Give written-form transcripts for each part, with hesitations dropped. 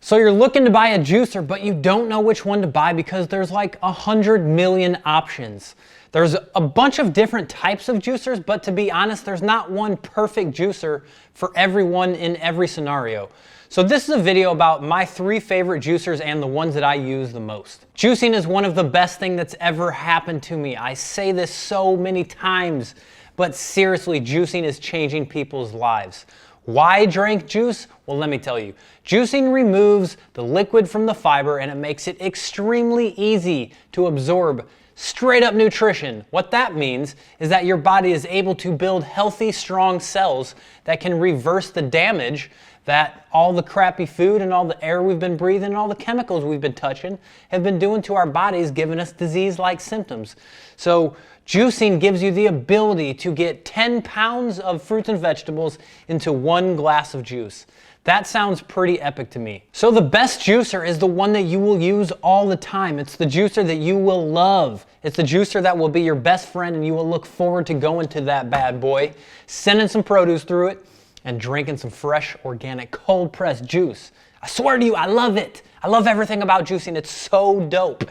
So you're looking to buy a juicer, but you don't know which one to buy because there's like 100 million options. There's a bunch of different types of juicers, but to be honest, there's not one perfect juicer for everyone in every scenario. So this is a video about my 3 favorite juicers and the ones that I use the most. Juicing is one of the best things that's ever happened to me. I say this so many times, but seriously, juicing is changing people's lives. Why drink juice? Well, let me tell you. Juicing removes the liquid from the fiber and it makes it extremely easy to absorb straight up nutrition. What that means is that your body is able to build healthy, strong cells that can reverse the damage that all the crappy food and all the air we've been breathing and all the chemicals we've been touching have been doing to our bodies, giving us disease-like symptoms. So juicing gives you the ability to get 10 pounds of fruits and vegetables into 1 glass of juice. That sounds pretty epic to me. So the best juicer is the one that you will use all the time. It's the juicer that you will love. It's the juicer that will be your best friend and you will look forward to going to that bad boy, sending some produce through it, and drinking some fresh, organic, cold-pressed juice. I swear to you, I love it. I love everything about juicing. It's so dope.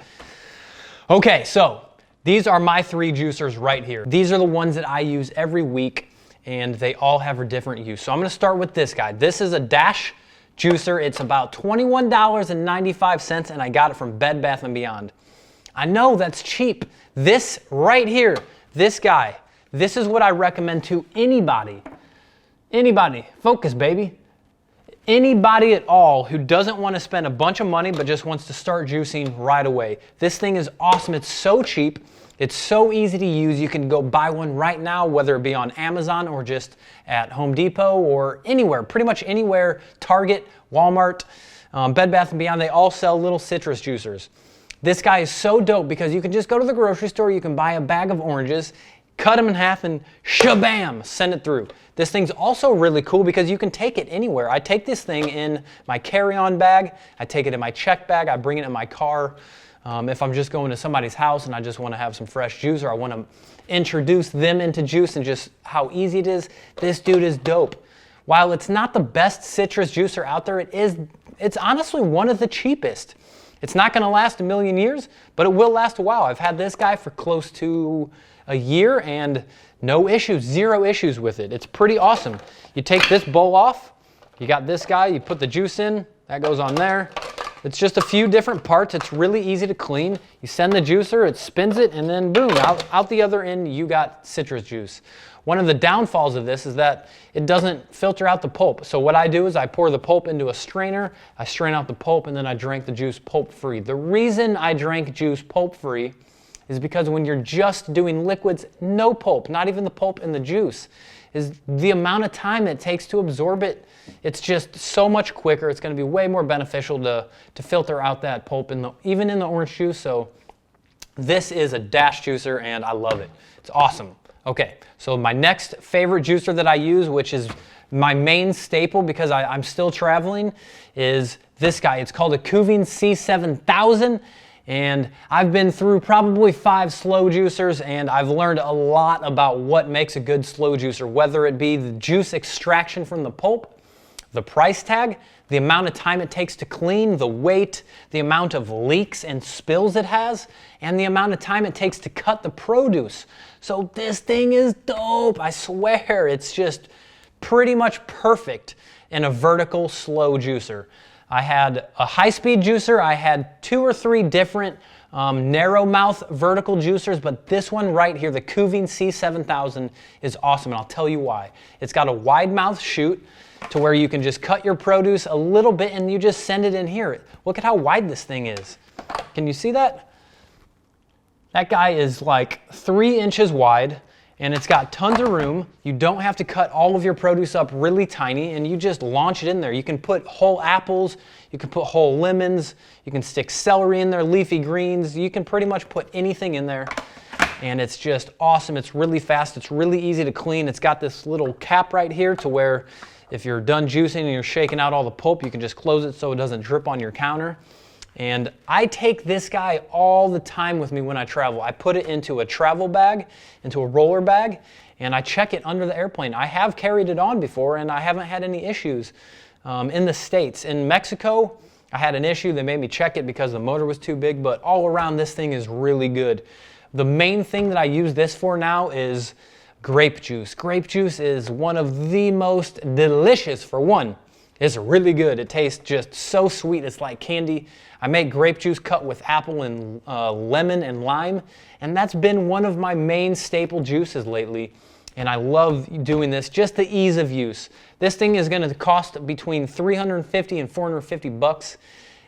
Okay, so these are my 3 juicers right here. These are the ones that I use every week, and they all have a different use. So I'm gonna start with this guy. This is a Dash juicer. It's about $21.95, and I got it from Bed Bath & Beyond. I know that's cheap. This right here, this guy, this is what I recommend to anybody. Anybody, focus baby. Anybody at all who doesn't want to spend a bunch of money but just wants to start juicing right away. This thing is awesome. It's so cheap. It's so easy to use. You can go buy one right now, whether it be on Amazon or just at Home Depot or anywhere, pretty much anywhere. Target, Walmart, Bed Bath & Beyond, they all sell little citrus juicers. This guy is so dope because you can just go to the grocery store, you can buy a bag of oranges, cut them in half and shabam, send it through. This thing's also really cool because you can take it anywhere. I take this thing in my carry-on bag, I take it in my check bag, I bring it in my car. If I'm just going to somebody's house and I just want to have some fresh juice or I want to introduce them into juice and just how easy it is, this dude is dope. While it's not the best citrus juicer out there, it's honestly one of the cheapest. It's not going to last a million years, but it will last a while. I've had this guy for close to a year and no issues, 0 issues with it. It's pretty awesome. You take this bowl off, you got this guy, you put the juice in, that goes on there. It's just a few different parts. It's really easy to clean. You send the juicer, it spins it, and then boom, out the other end, you got citrus juice. One of the downfalls of this is that it doesn't filter out the pulp. So what I do is I pour the pulp into a strainer, I strain out the pulp, and then I drink the juice pulp-free. The reason I drink juice pulp-free is because when you're just doing liquids, no pulp, not even the pulp in the juice, is the amount of time it takes to absorb it. It's just so much quicker. It's going to be way more beneficial to filter out that pulp even in the orange juice. So this is a Dash juicer and I love it. It's awesome. Okay, so my next favorite juicer that I use, which is my main staple because I'm still traveling, is this guy. It's called a Kuvings C7000. And I've been through probably 5 slow juicers and I've learned a lot about what makes a good slow juicer, whether it be the juice extraction from the pulp, the price tag, the amount of time it takes to clean, the weight, the amount of leaks and spills it has, and the amount of time it takes to cut the produce. So this thing is dope. I swear it's just pretty much perfect in a vertical slow juicer. I had a high-speed juicer. I had 2 or 3 different narrow mouth vertical juicers, but this one right here, the Kuvings C7000, is awesome, and I'll tell you why. It's got a wide mouth chute to where you can just cut your produce a little bit and you just send it in here. Look at how wide this thing is. Can you see that? That guy is like 3 inches wide. And it's got tons of room. You don't have to cut all of your produce up really tiny and you just launch it in there. You can put whole apples, you can put whole lemons, you can stick celery in there, leafy greens. You can pretty much put anything in there and it's just awesome. It's really fast, it's really easy to clean. It's got this little cap right here to where if you're done juicing and you're shaking out all the pulp, you can just close it so it doesn't drip on your counter. And I take this guy all the time with me when I travel. I put it into a travel bag, into a roller bag, and I check it under the airplane. I have carried it on before and I haven't had any issues in the States. In Mexico, I had an issue. They made me check it because the motor was too big, but all around this thing is really good. The main thing that I use this for now is grape juice. Grape juice is one of the most delicious, for one. It's really good. It tastes just so sweet. It's like candy. I make grape juice cut with apple and lemon and lime, and that's been one of my main staple juices lately. And I love doing this, just the ease of use. This thing is going to cost between $350 and $450,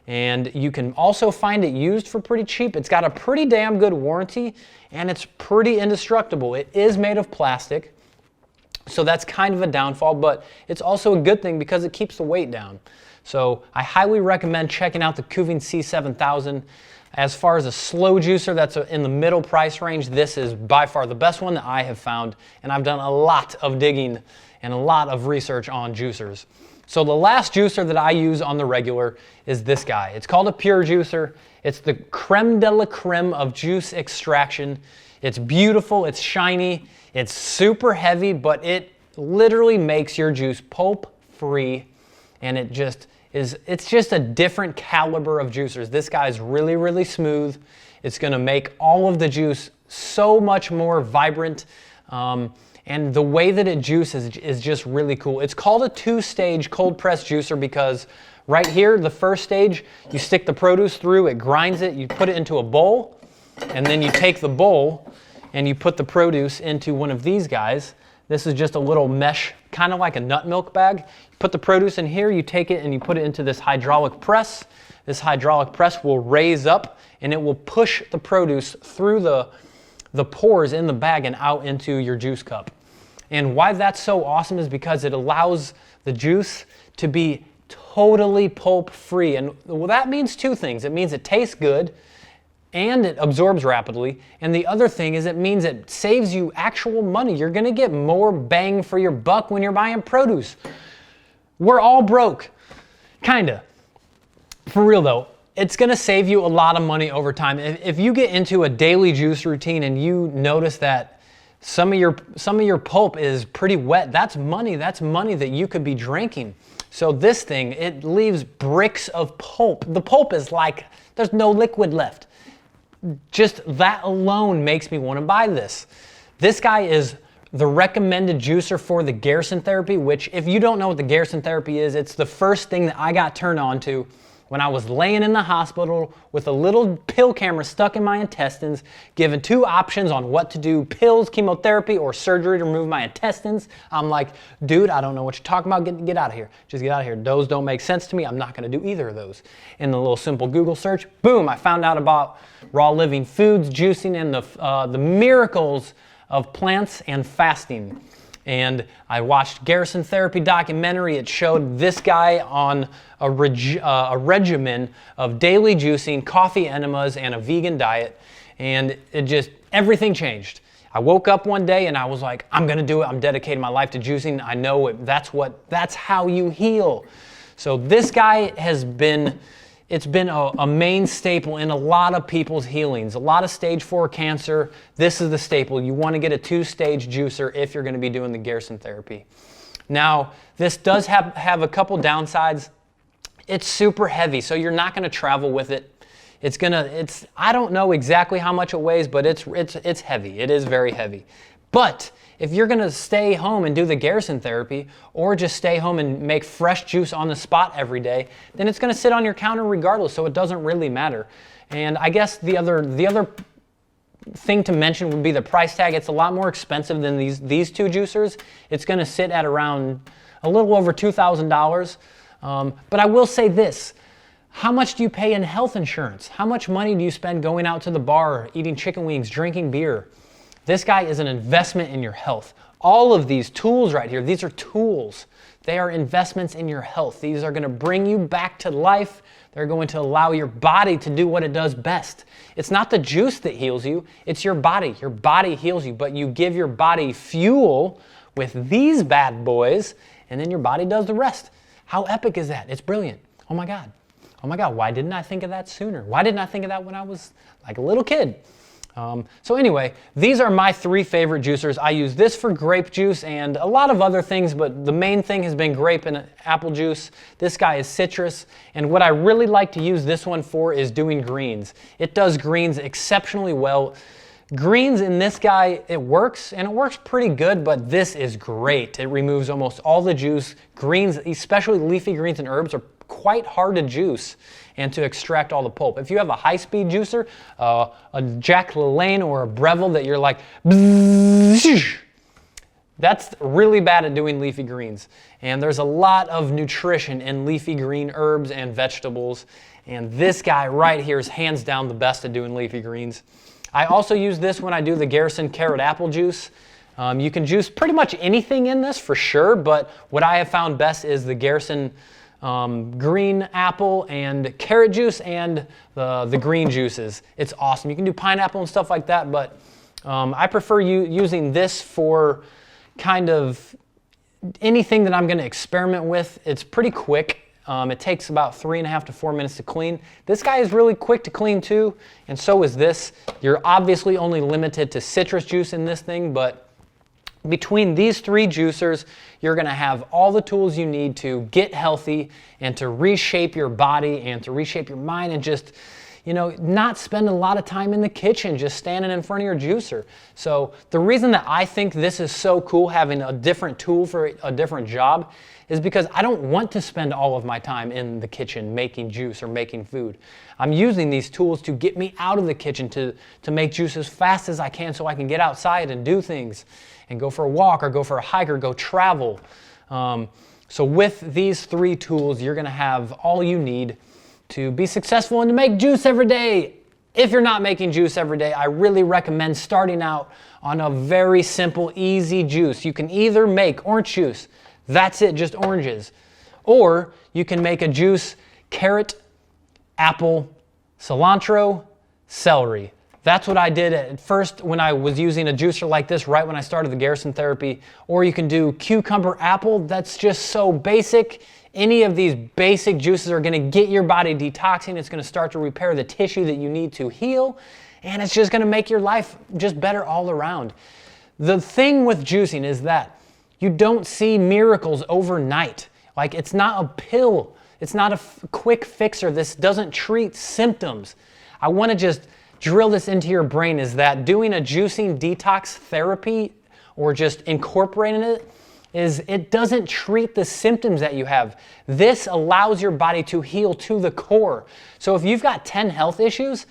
and you can also find it used for pretty cheap. It's got a pretty damn good warranty, and it's pretty indestructible. It is made of plastic, so that's kind of a downfall, but it's also a good thing because it keeps the weight down. So I highly recommend checking out the Kuvings C7000. As far as a slow juicer that's in the middle price range, this is by far the best one that I have found, and I've done a lot of digging and a lot of research on juicers. So the last juicer that I use on the regular is this guy. It's called a pure juicer. It's the creme de la creme of juice extraction. It's beautiful, it's shiny, it's super heavy, but it literally makes your juice pulp free, and it's just a different caliber of juicers. This guy's really, really smooth. It's gonna make all of the juice so much more vibrant. And the way that it juices is just really cool. It's called a two-stage cold press juicer because right here, the first stage, you stick the produce through, it grinds it, you put it into a bowl, and then you take the bowl and you put the produce into one of these guys. This is just a little mesh, kind of like a nut milk bag. You put the produce in here, you take it and you put it into this hydraulic press. This hydraulic press will raise up and it will push the produce through the pores in the bag and out into your juice cup. And why that's so awesome is because it allows the juice to be totally pulp free. And well, that means two things. It means it tastes good and it absorbs rapidly. And the other thing is it means it saves you actual money. You're gonna get more bang for your buck when you're buying produce. We're all broke, kinda. For real though, it's gonna save you a lot of money over time. If you get into a daily juice routine and you notice that some of your pulp is pretty wet, that's money that you could be drinking. So this thing, it leaves bricks of pulp. The pulp is like, there's no liquid left. Just that alone makes me want to buy this. This guy is the recommended juicer for the Garrison therapy, which if you don't know what the Garrison therapy is, it's the first thing that I got turned on to when I was laying in the hospital with a little pill camera stuck in my intestines, given two options on what to do, pills, chemotherapy, or surgery to remove my intestines. I'm like, dude, I don't know what you're talking about, get out of here. Just get out of here. Those don't make sense to me. I'm not gonna do either of those. In the little simple Google search, boom, I found out about raw living foods, juicing, and the miracles of plants and fasting. And I watched Garrison Therapy documentary. It showed this guy on a regimen of daily juicing, coffee enemas, and a vegan diet. And everything changed. I woke up one day and I was like, I'm gonna do it. I'm dedicating my life to juicing. I know that's how you heal. So this guy it's been a main staple in a lot of people's healings. A lot of stage 4 cancer, this is the staple. You want to get a 2-stage juicer if you're going to be doing the Garrison therapy. Now, this does have a couple downsides. It's super heavy, so you're not going to travel with it. I don't know exactly how much it weighs, but it's heavy. It is very heavy. But if you're gonna stay home and do the Garrison therapy, or just stay home and make fresh juice on the spot every day, then it's gonna sit on your counter regardless, so it doesn't really matter. And I guess the other thing to mention would be the price tag. It's a lot more expensive than these two juicers. It's gonna sit at around a little over $2,000. But I will say this, how much do you pay in health insurance? How much money do you spend going out to the bar, eating chicken wings, drinking beer? This guy is an investment in your health. All of these tools right here, these are tools. They are investments in your health. These are gonna bring you back to life. They're going to allow your body to do what it does best. It's not the juice that heals you, it's your body. Your body heals you, but you give your body fuel with these bad boys, and then your body does the rest. How epic is that? It's brilliant. Oh my God, why didn't I think of that sooner? Why didn't I think of that when I was like a little kid? So anyway, these are my 3 favorite juicers. I use this for grape juice and a lot of other things, but the main thing has been grape and apple juice. This guy is citrus, and what I really like to use this one for is doing greens. It does greens exceptionally well. Greens in this guy, it works, and it works pretty good, but this is great. It removes almost all the juice. Greens, especially leafy greens and herbs, are quite hard to juice and to extract all the pulp. If you have a high-speed juicer, a Jack LaLanne or a Breville that you're like, that's really bad at doing leafy greens. And there's a lot of nutrition in leafy green herbs and vegetables, and this guy right here is hands down the best at doing leafy greens. I also use this when I do the Garrison carrot apple juice. You can juice pretty much anything in this for sure, but what I have found best is the Garrison green apple and carrot juice and the green juices. It's awesome. You can do pineapple and stuff like that, but I prefer using this for kind of anything that I'm going to experiment with. It's pretty quick. It takes about 3.5 to 4 minutes to clean. This guy is really quick to clean too, and so is this. You're obviously only limited to citrus juice in this thing, but between these 3 juicers, you're going to have all the tools you need to get healthy and to reshape your body and to reshape your mind and just, you know, not spend a lot of time in the kitchen just standing in front of your juicer. So the reason that I think this is so cool, having a different tool for a different job, is because I don't want to spend all of my time in the kitchen making juice or making food. I'm using these tools to get me out of the kitchen to make juice as fast as I can so I can get outside and do things and go for a walk or go for a hike or go travel. So with these 3 tools, you're gonna have all you need to be successful and to make juice every day. If you're not making juice every day, I really recommend starting out on a very simple, easy juice. You can either make orange juice, that's it, just oranges. Or you can make a juice, carrot, apple, cilantro, celery. That's what I did at first when I was using a juicer like this right when I started the Garrison therapy. Or you can do cucumber, apple. That's just so basic. Any of these basic juices are gonna get your body detoxing. It's gonna start to repair the tissue that you need to heal. And it's just gonna make your life just better all around. The thing with juicing is that you don't see miracles overnight. Like, it's not a pill. It's not a quick fixer. This doesn't treat symptoms. I want to just drill this into your brain, is that doing a juicing detox therapy or just incorporating it doesn't treat the symptoms that you have. This allows your body to heal to the core. So if you've got 10 health issues,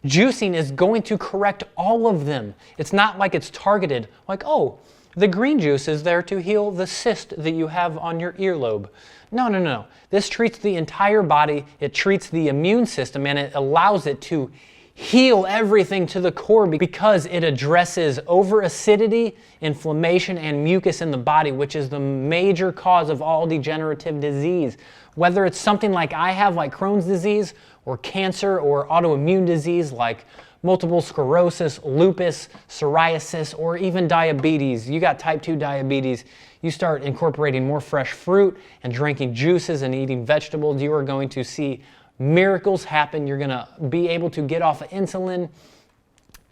juicing is going to correct all of them. It's not like it's targeted, like, oh, the green juice is there to heal the cyst that you have on your earlobe. No, no, no. This treats the entire body. It treats the immune system, and it allows it to heal everything to the core because it addresses over-acidity, inflammation, and mucus in the body, which is the major cause of all degenerative disease. Whether it's something like I have, like Crohn's disease, or cancer, or autoimmune disease like multiple sclerosis, lupus, psoriasis, or even diabetes. You got type 2 diabetes, you start incorporating more fresh fruit and drinking juices and eating vegetables, you are going to see miracles happen. You're gonna be able to get off of insulin.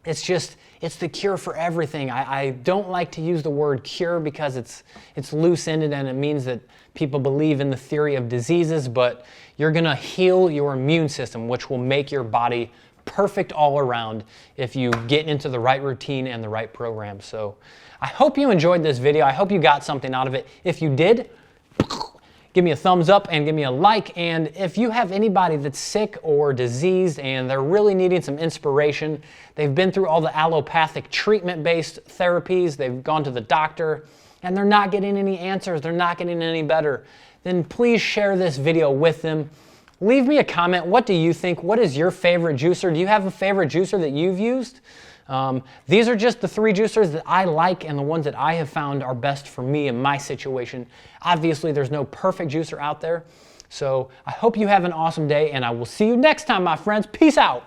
It's the cure for everything. I don't like to use the word cure because it's loose-ended and it means that people believe in the theory of diseases, but you're gonna heal your immune system, which will make your body perfect all around if you get into the right routine and the right program. So I hope you enjoyed this video. I hope you got something out of it. If you did, give me a thumbs up and give me a like. And if you have anybody that's sick or diseased and they're really needing some inspiration, they've been through all the allopathic treatment-based therapies, they've gone to the doctor, and they're not getting any answers, they're not getting any better, then please share this video with them. Leave me a comment. What do you think? What is your favorite juicer? Do you have a favorite juicer that you've used? These are just the 3 juicers that I like and the ones that I have found are best for me in my situation. Obviously, there's no perfect juicer out there. So I hope you have an awesome day, and I will see you next time, my friends. Peace out.